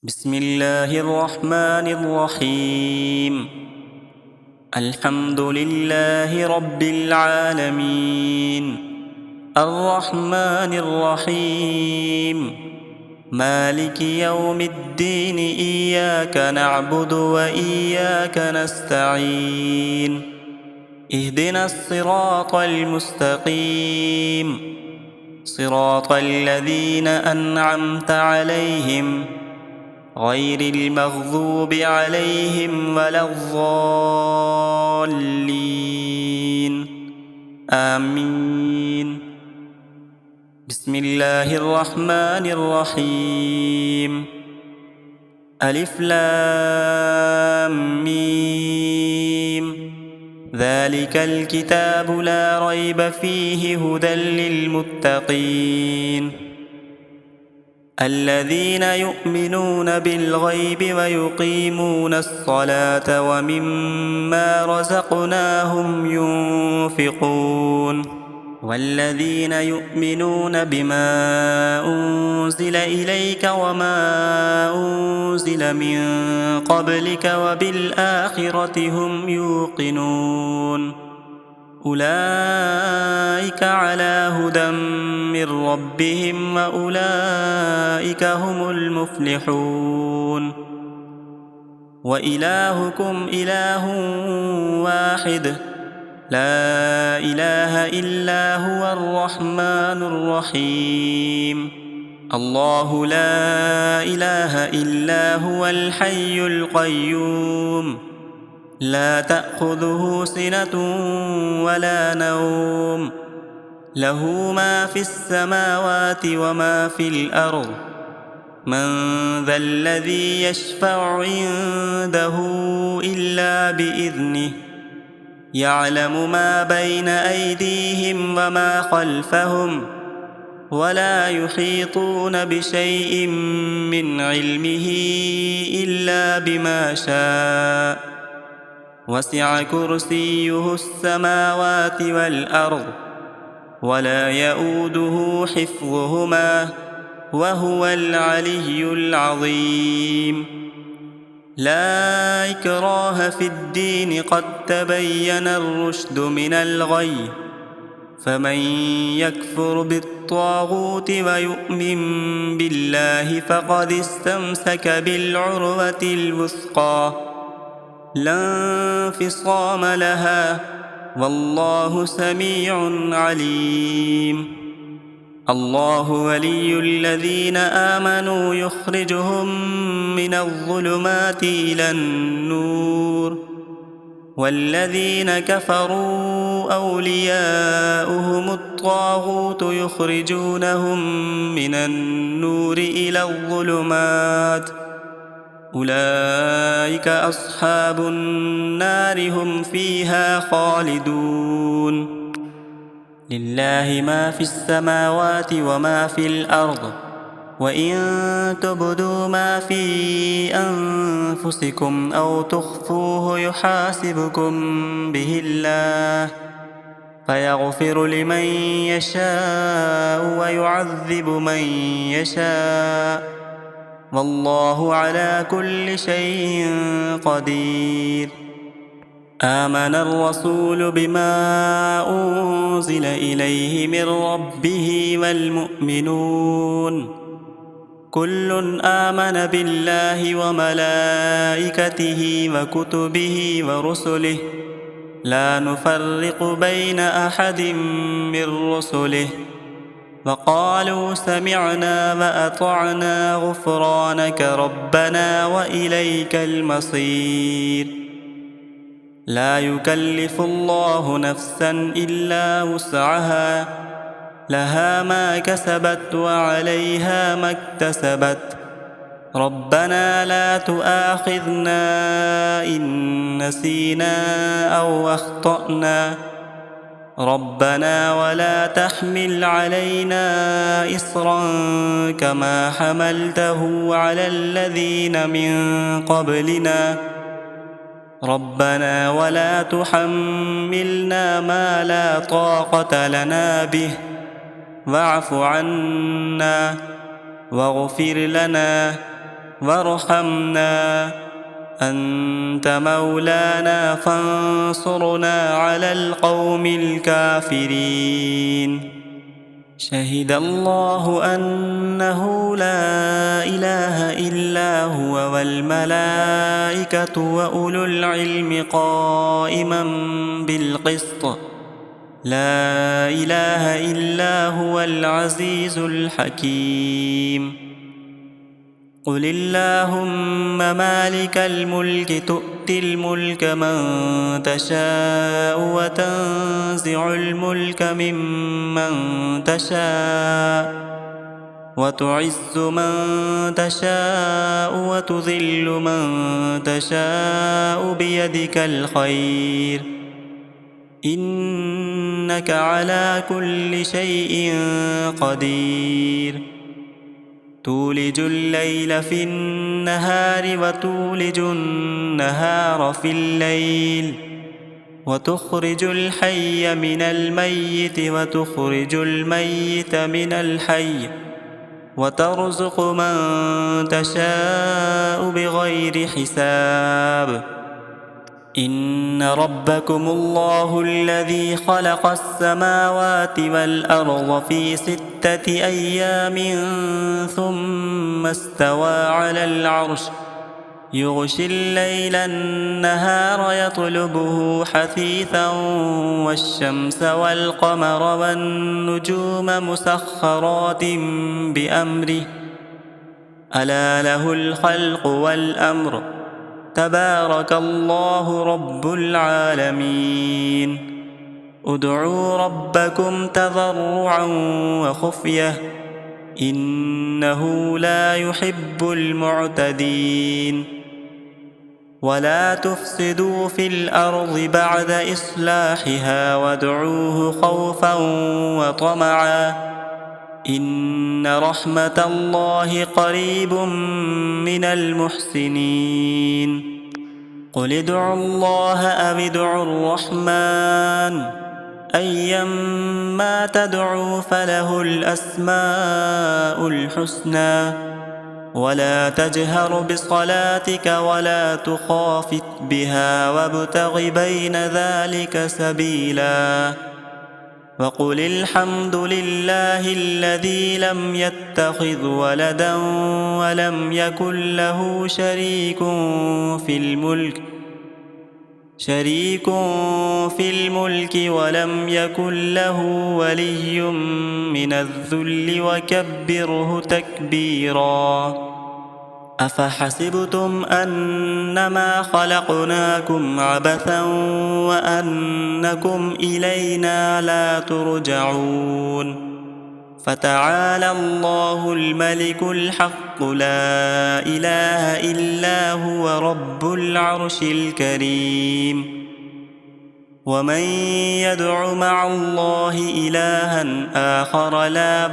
بسم الله الرحمن الرحيم. الحمد لله رب العالمين، الرحمن الرحيم، مالك يوم الدين. إياك نعبد وإياك نستعين، اهدنا الصراط المستقيم، صراط الذين أنعمت عليهم غير المغضوب عليهم ولا الضالين، آمين. بسم الله الرحمن الرحيم. ألف لام ميم، ذلك الكتاب لا ريب فيه هدى للمتقين الذين يؤمنون بالغيب ويقيمون الصلاة ومما رزقناهم ينفقون والذين يؤمنون بما أنزل إليك وما أنزل من قبلك وبالآخرة هم يوقنون أولئك على هدى من ربهم وأولئك هم المفلحون. وإلهكم إله واحد، لا إله إلا هو الرحمن الرحيم. الله لا إله إلا هو الحي القيوم، لا تأخذه سنة ولا نوم، له ما في السماوات وما في الأرض. من ذا الذي يشفع عنده إلا بإذنه، يعلم ما بين أيديهم وما خلفهم، ولا يحيطون بشيء من علمه إلا بما شاء. وسع كرسيه السماوات والأرض، ولا يئوده حفظهما، وهو العلي العظيم. لا إكراه في الدين، قد تبين الرشد من الغي، فمن يكفر بالطاغوت ويؤمن بالله فقد استمسك بالعروة الوثقى، لا انفصام لها، والله سميع عليم. الله ولي الذين آمنوا يخرجهم من الظلمات إلى النور، والذين كفروا أولياؤهم الطاغوت يخرجونهم من النور إلى الظلمات، أولئك أصحاب النار هم فيها خالدون. لله ما في السماوات وما في الأرض، وإن تبدوا ما في أنفسكم أو تخفوه يحاسبكم به الله، فيغفر لمن يشاء ويعذب من يشاء، والله على كل شيء قدير. آمن الرسول بما أنزل إليه من ربه والمؤمنون كل آمن بالله وملائكته وكتبه ورسله، لا نفرق بين أحد من رسله، وقالوا سمعنا وأطعنا غفرانك ربنا وإليك المصير. لا يكلف الله نفسا إلا وسعها، لها ما كسبت وعليها ما اكتسبت. ربنا لا تؤاخذنا إن نسينا أو أخطأنا، ربنا ولا تحمل علينا إصرا كما حملته على الذين من قبلنا، ربنا ولا تحملنا ما لا طاقة لنا به، واعف عنا واغفر لنا وارحمنا، أنت مولانا فانصرنا على القوم الكافرين. شهد الله أنه لا إله إلا هو والملائكة وأولو العلم قائما بالقسط، لا إله إلا هو العزيز الحكيم. قل اللهم مالك الملك تؤتي الملك من تشاء وتنزع الملك ممن تشاء وتعز من تشاء وتذل من تشاء بيدك الخير، إنك على كل شيء قدير. تولج الليل في النهار وتولج النهار في الليل، وتخرج الحي من الميت وتخرج الميت من الحي، وترزق من تشاء بغير حساب. إن ربكم الله الذي خلق السماوات والأرض في 6 أيام ثم استوى على العرش، يغشي الليل النهار يطلبه حثيثا، والشمس والقمر والنجوم مسخرات بأمره، ألا له الخلق والأمر، تبارك الله رب العالمين. ادعوا ربكم تضرعا وخفية، إنه لا يحب المعتدين. ولا تفسدوا في الأرض بعد إصلاحها وادعوه خوفا وطمعا، إن رحمة الله قريب من المحسنين. قل ادعوا الله أو ادعوا الرحمن، أيما تدعوا فله الأسماء الحسنى، ولا تجهر بصلاتك ولا تخافت بها وابتغ بين ذلك سبيلا. وقل الحمد لله الذي لم يتخذ ولدا ولم يكن له شريك في الملك ولم يكن له ولي من الذل وكبره تكبيرا. أفحسبتم أنما خلقناكم عبثا وأنكم إلينا لا ترجعون؟ فتعالى الله الملك الحق لا إله إلا هو رب العرش الكريم. ومن يدع مع الله إلها آخر لا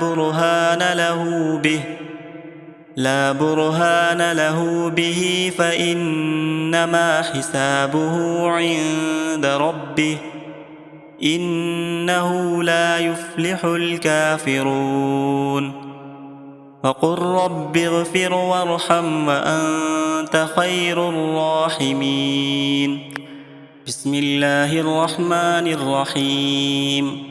برهان له به فإنما حسابه عند ربه، إنه لا يفلح الكافرون. وقل رب اغفر وارحم وأنت خير الراحمين. بسم الله الرحمن الرحيم.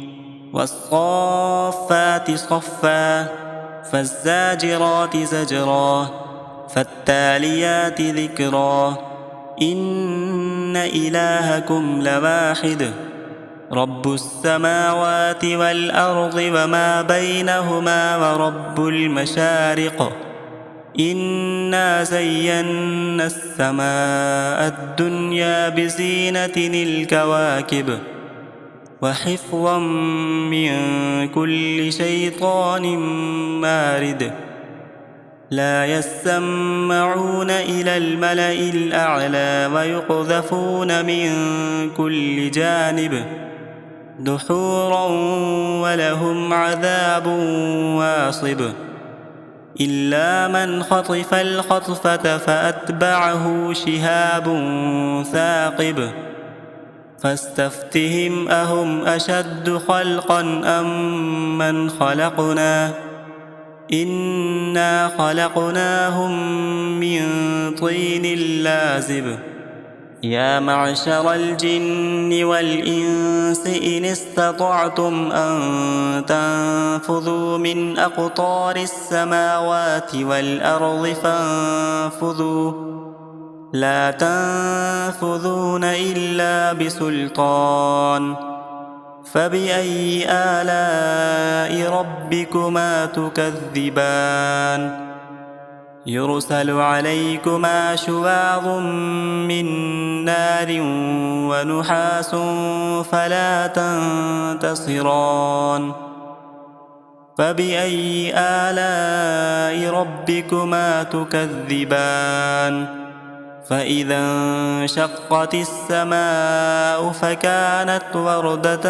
والصافات صفا، فالزاجرات زجرا، فالتاليات ذكرا، إن إلهكم لواحد، رب السماوات والأرض وما بينهما ورب المشارق. إنا زينا السماء الدنيا بزينة الكواكب، وحفظا من كل شيطان مارد. لا يسمعون إلى الملأ الأعلى ويقذفون من كل جانب دحورا، ولهم عذاب واصب. إلا من خطف الخطفة فأتبعه شهاب ثاقب. فاستفتهم أهم أشد خلقا أم من خلقنا، إنا خلقناهم طين لازب يا معشر الجن والإنس إن استطعتم أن تنفذوا من أقطار السماوات والأرض فانفذوا لا تنفذون إلا بسلطان فبأي آلاء ربكما تكذبان يرسل عليكما شواظ من نار ونحاس فلا تنتصران فبأي آلاء ربكما تكذبان فإذا انشقت السماء فكانت وردة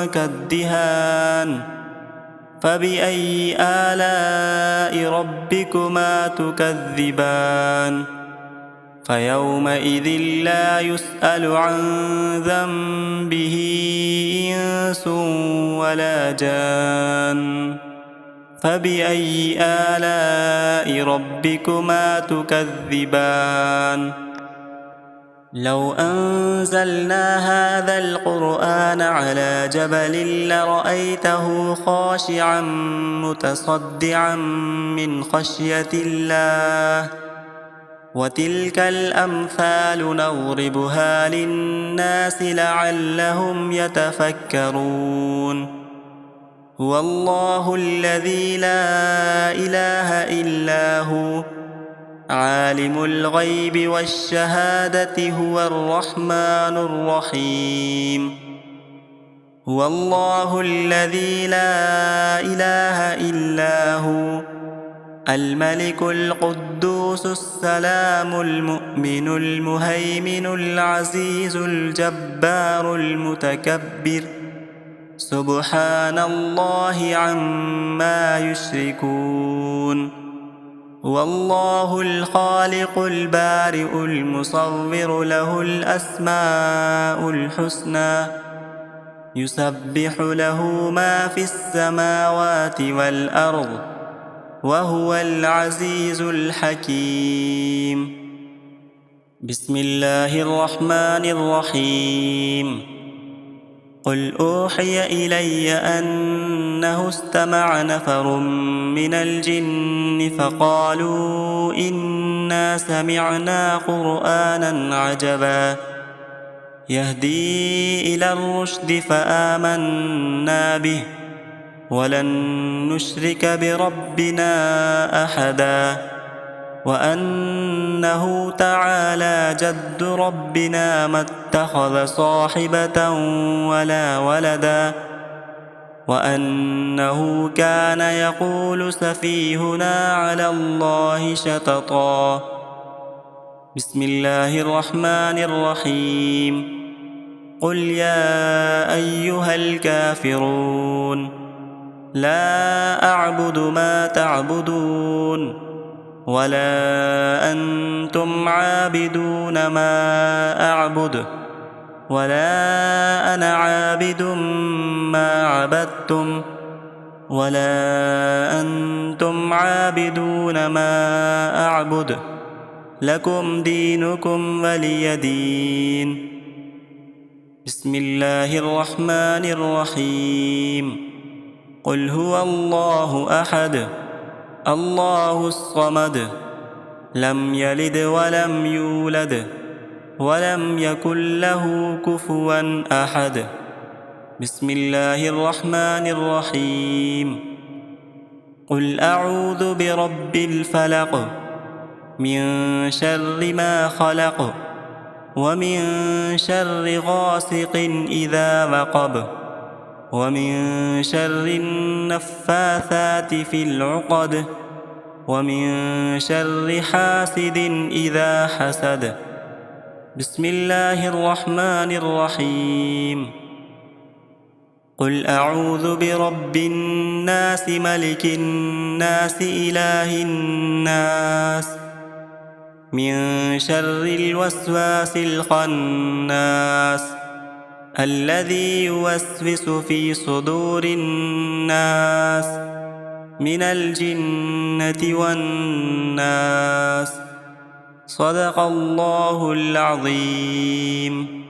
كالدهان فبأي آلاء ربكما تكذبان فيومئذ لا يسأل عن ذنبه إنس ولا جان فبأي آلاء ربكما تكذبان لو أنزلنا هذا القرآن على جبل لرأيته خاشعا متصدعا من خشية الله وتلك الأمثال نضربها للناس لعلهم يتفكرون هو الله الذي لا إله إلا هو عالم الغيب والشهادة هو الرحمن الرحيم هو الله الذي لا إله إلا هو الملك القدوس السلام المؤمن المهيمن العزيز الجبار المتكبر سبحان الله عما يشركون هو الله الخالق البارئ المصور له الأسماء الحسنى يسبح له ما في السماوات والأرض وهو العزيز الحكيم بسم الله الرحمن الرحيم قل أوحي إلي أنه استمع نفر من الجن فقالوا إنا سمعنا قرآنا عجبا يهدي إلى الرشد فآمنا به ولن نشرك بربنا أحدا وأنه تعالى جد ربنا ما اتخذ صاحبة ولا ولدا وأنه كان يقول سفيهنا على الله شططا بسم الله الرحمن الرحيم قل يا أيها الكافرون لا أعبد ما تعبدون ولا أنتم عابدون ما أعبد ولا أنا عابد ما عبدتم ولا أنتم عابدون ما أعبد لكم دينكم ولي دين بسم الله الرحمن الرحيم قل هو الله أحد الله الصمد لم يلد ولم يولد ولم يكن له كفوا أحد بسم الله الرحمن الرحيم قل أعوذ برب الفلق من شر ما خلق ومن شر غاسق إذا وقب ومن شر النفاثات في العقد ومن شر حاسد إذا حسد بسم الله الرحمن الرحيم قل أعوذ برب الناس ملك الناس إله الناس من شر الوسواس الخناس الذي يوسوس في صدور الناس من الجنة والناس صدق الله العظيم.